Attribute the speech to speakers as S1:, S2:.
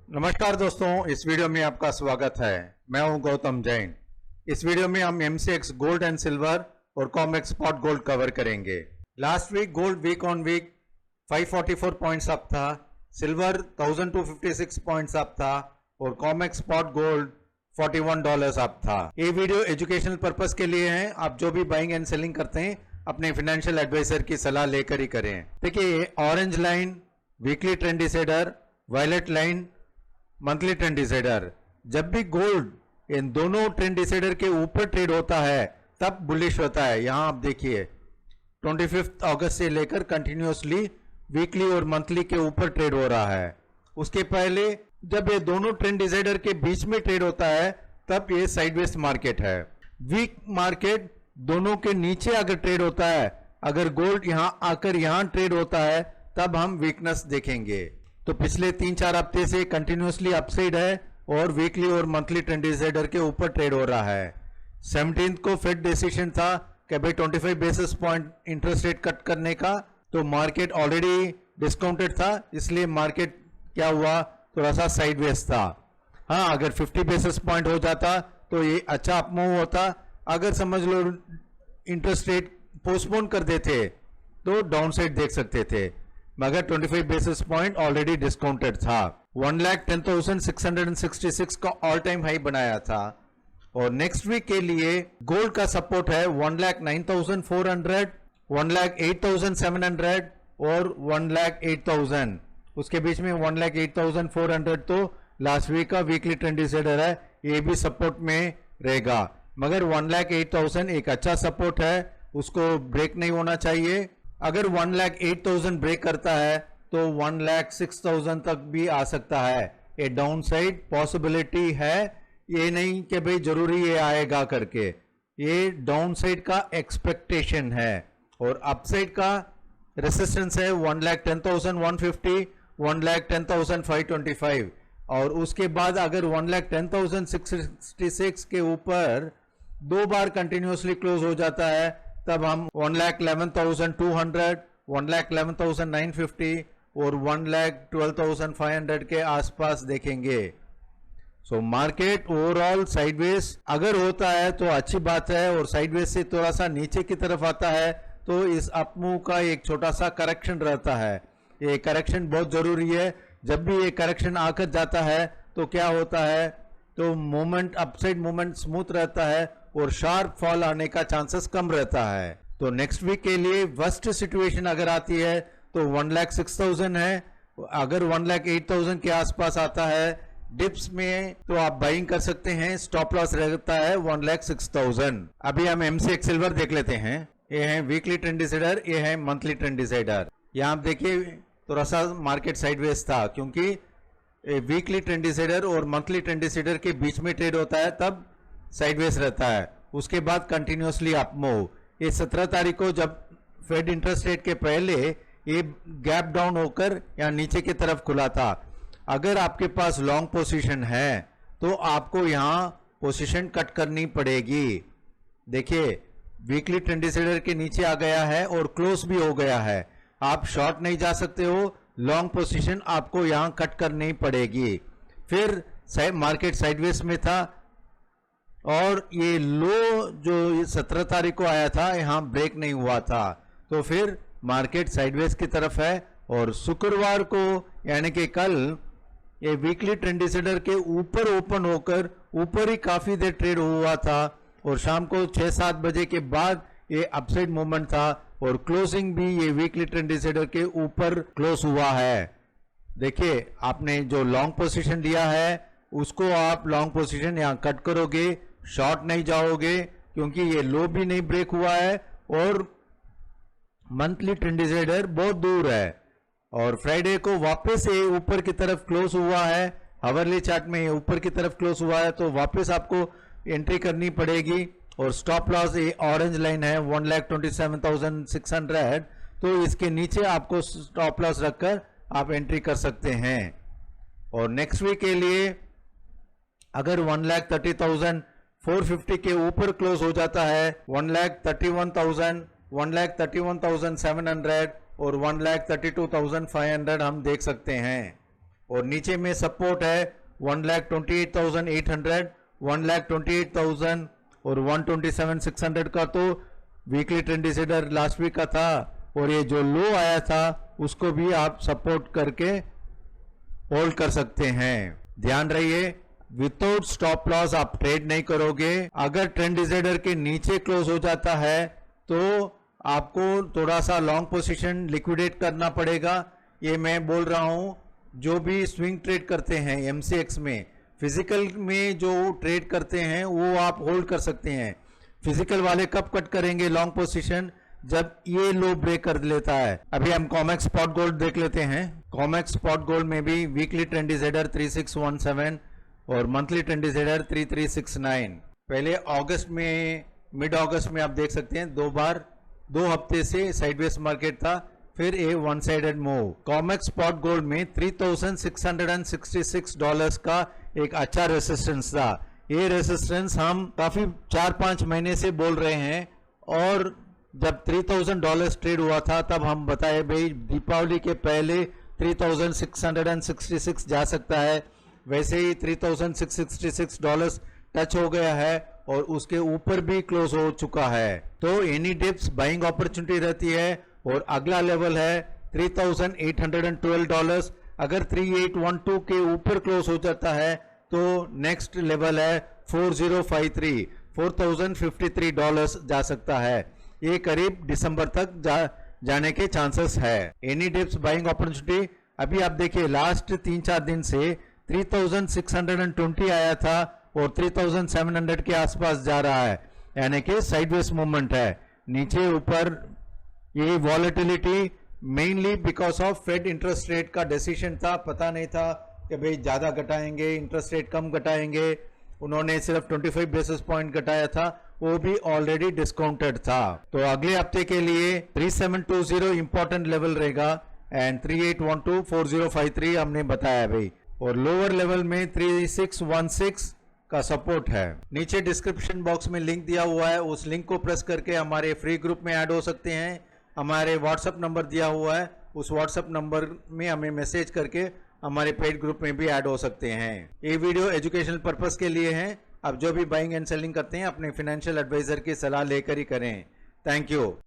S1: नमस्कार दोस्तों, इस वीडियो में आपका स्वागत है। मैं हूं गौतम जैन। इस वीडियो में हम MCX गोल्ड एंड सिल्वर और कॉमेक्स स्पॉट गोल्ड कवर करेंगे। Last week gold week on week 544 points up था, सिल्वर 1256 पॉइंट्स अप था और कॉमेक्स स्पॉट गोल्ड $41 अप था। ये वीडियो एजुकेशनल पर्पस के लिए है। आप जो भी बाइंग एंड सेलिंग करते हैं अपने फाइनेंशियल एडवाइजर की सलाह लेकर ही करें। देखिए, orange line weekly trend decider, violet line monthly trend decider. जब भी गोल्ड इन दोनों ट्रेंड डिसाइडर के ऊपर ट्रेड होता है तब बुलिश होता है। यहां आप देखिए 25 अगस्त से लेकर कंटिन्यूसली वीकली और मंथली के ऊपर ट्रेड हो रहा है। उसके पहले जब ये दोनों ट्रेंड डिसाइडर के बीच में ट्रेड होता है तब ये साइडवेज मार्केट है। वीक मार्केट दोनों के नीचे अगर ट्रेड होता है, अगर गोल्ड यहां आकर यहां ट्रेड होता है तब हम वीकनेस देखेंगे। तो पिछले 3-4 हफ्ते से कंटिन्यूसली अपसाइड है और वीकली और मंथली ट्रेंड डिसाइडर के ऊपर ट्रेड हो रहा है। 17 को फेड डिसीजन था कि भाई 25 basis point interest rate cut करने का, तो मार्केट ऑलरेडी डिस्काउंटेड था, इसलिए मार्केट क्या हुआ, थोड़ा सा साइडवेज था। हाँ, अगर 50 बेसिस पॉइंट हो जाता तो ये अच्छा अपमूव होता। अगर समझ लो इंटरेस्ट रेट पोस्टपोन कर देते तो डाउन साइड देख सकते थे, मगर 25 बेसिस पॉइंट ऑलरेडी डिस्काउंटेड था। 1,10,666 का ऑल टाइम हाई बनाया था। और नेक्स्ट वीक के लिए गोल्ड का सपोर्ट है 1,09,400, 1,08,700 और 1,08,000। उसके बीच में 1,08,400 तो लास्ट वीक का वीकली ट्रेंड डिसाइडर है, ये भी सपोर्ट में रहेगा। मगर 1,08,000 एक अच्छा सपोर्ट है, उसको ब्रेक नहीं होना चाहिए। अगर 1,08,000 ब्रेक करता है तो 1,06,000 तक भी आ सकता है। ये डाउन साइड पॉसिबिलिटी है, ये नहीं कि भाई जरूरी ये आएगा करके, ये डाउन साइड का एक्सपेक्टेशन है। और अपसाइड का रेसिस्टेंस है 1,10,150, 1,10,525 और उसके बाद अगर 1,10,666 के ऊपर दो बार कंटिन्यूसली क्लोज हो जाता है तब हम 1,11,200, 1,11,950 और 1,12,500 के आसपास देखेंगे। सो मार्केट ओवरऑल साइडवेज अगर होता है तो अच्छी बात है, और साइडवेज से थोड़ा सा नीचे की तरफ आता है तो इस अपमूव का एक छोटा सा करेक्शन रहता है। ये करेक्शन बहुत जरूरी है। जब भी ये करेक्शन आकर जाता है तो क्या होता है, तो मूवमेंट अपसाइड मूवमेंट स्मूथ रहता है और शार्प फॉल आने का चांसेस कम रहता है। तो नेक्स्ट वीक के लिए वर्स्ट सिचुएशन अगर आती है तो 1,06,000 है। अगर 1,08,000 के आसपास आता है डिप्स में तो आप बाइंग कर सकते हैं। स्टॉप लॉस रहता है 1,06,000। अभी हम MCX सिल्वर देख लेते हैं। ये है वीकली ट्रेंड डिसाइडर, ये है मंथली ट्रेंड डिसाइडर। यहाँ आप देखिए थोड़ा सा मार्केट साइडवेज था, क्योंकि वीकली ट्रेंड डिसाइडर और मंथली ट्रेंड डिसाइडर के बीच में ट्रेड होता है तब साइडवेज रहता है। उसके बाद कंटिन्यूसली अपमूव। ये 17 तारीख को जब फेड इंटरेस्ट रेट के पहले ये गैप डाउन होकर या नीचे की तरफ खुला था। अगर आपके पास लॉन्ग पोजीशन है तो आपको यहां पोजीशन कट करनी पड़ेगी। देखिए वीकली ट्रेंड डिसाइडर के नीचे आ गया है और क्लोज भी हो गया है। आप शॉर्ट नहीं जा सकते हो, लॉन्ग पोजीशन आपको यहां कट करनी पड़ेगी। फिर मार्केट साइडवेज में था और ये लो जो 17 तारीख को आया था यहां ब्रेक नहीं हुआ था, तो फिर मार्केट साइडवेज की तरफ है। और शुक्रवार को यानी कि कल ये वीकली ट्रेंड डिसाइडर के ऊपर ओपन होकर ऊपर ही काफी देर ट्रेड हुआ था और शाम को 6-7 बजे के बाद ये अपसाइड मूवमेंट था और क्लोजिंग भी ये वीकली ट्रेंड डिसाइडर के ऊपर क्लोज हुआ है। देखिए आपने जो लॉन्ग पोजीशन लिया है उसको आप लॉन्ग पोजीशन यहां कट करोगे, शॉर्ट नहीं जाओगे, क्योंकि ये लो भी नहीं ब्रेक हुआ है और मंथली ट्रेंड डिसाइडर बहुत दूर है। और फ्राइडे को वापस ये ऊपर की तरफ क्लोज हुआ है, हावरली चार्ट में ऊपर की तरफ क्लोज हुआ है, तो वापस आपको एंट्री करनी पड़ेगी। और स्टॉप लॉस ये ऑरेंज लाइन है 1,27,600, तो इसके नीचे आपको स्टॉप लॉस रखकर आप एंट्री कर सकते हैं। और नेक्स्ट वीक के लिए अगर 1,30,450 के ऊपर क्लोज हो जाता है 1,31,000, 1,31,700 और 1,32,500 हम देख सकते हैं। और नीचे में सपोर्ट है 1,28,800, 1,28,000 और 127,600 का तो weekly trend decider last week का था, और ये जो लो आया था उसको भी आप सपोर्ट करके होल्ड कर सकते हैं। ध्यान रहिए, विदाउट स्टॉप लॉस आप ट्रेड नहीं करोगे। अगर ट्रेंड डिसाइडर के नीचे क्लोज हो जाता है तो आपको थोड़ा सा लॉन्ग पोजीशन लिक्विडेट करना पड़ेगा। ये मैं बोल रहा हूं, जो भी स्विंग ट्रेड करते हैं एमसीएक्स में, फिजिकल में जो ट्रेड करते हैं वो आप होल्ड कर सकते हैं। फिजिकल वाले कब कट करेंगे लॉन्ग पोजीशन? जब ये लो ब्रेक कर लेता है। अभी हम कॉमेक्स स्पॉट गोल्ड देख लेते हैं। कॉमेक्स स्पॉट गोल्ड में भी वीकली ट्रेंड डिसाइडर 3617 और मंथली ट्रेंड डिसाइडर 3369। पहले अगस्त में, मिड अगस्त में आप देख सकते हैं 2 हफ्ते से साइडवेज मार्केट था, फिर a one sided move. Comex spot gold में $3,666 का एक अच्छा रेसिस्टेंस था। ये रेसिस्टेंस हम काफी 4-5 महीने से बोल रहे हैं, और जब $3,000 ट्रेड हुआ था तब हम बताए भाई दीपावली के पहले 3,666 जा सकता है। वैसे ही $3,666 टच हो गया है और उसके ऊपर भी क्लोज हो चुका है। तो एनी डिप्स बाइंग अपॉर्चुनिटी रहती है, और अगला लेवल है $3,812। अगर 3812 के ऊपर क्लोज हो जाता है तो नेक्स्ट लेवल है 4,053 जा सकता है। ये करीब दिसंबर तक जाने के चांसेस है। एनी डिप्स बाइंग अपॉर्चुनिटी अभी आप देखिए लास्ट 3-4 दिन से 3,620 आया था और 3,700 के आसपास जा रहा है, यानी कि साइडवेज मूवमेंट है नीचे ऊपर। ये volatility mainly because of Fed interest rate का डिसीजन था। पता नहीं था कि भाई ज्यादा घटाएंगे, इंटरेस्ट रेट कम घटाएंगे। उन्होंने सिर्फ 25 बेसिस पॉइंट घटाया था, वो भी ऑलरेडी डिस्काउंटेड था। तो अगले हफ्ते के लिए 3720 इंपॉर्टेंट लेवल रहेगा एंड 3812 4053 हमने बताया भाई, और लोअर लेवल में 3616 का सपोर्ट है। नीचे डिस्क्रिप्शन बॉक्स में लिंक दिया हुआ है, उस लिंक को प्रेस करके हमारे फ्री ग्रुप में ऐड हो सकते हैं। हमारे व्हाट्सएप नंबर दिया हुआ है, उस व्हाट्सएप नंबर में हमें मैसेज करके हमारे पेड ग्रुप में भी ऐड हो सकते हैं। ये वीडियो एजुकेशनल पर्पस के लिए है। अब जो भी बाइंग एंड सेलिंग करते हैं अपने फाइनेंशियल एडवाइजर की सलाह लेकर ही करें। Thank you.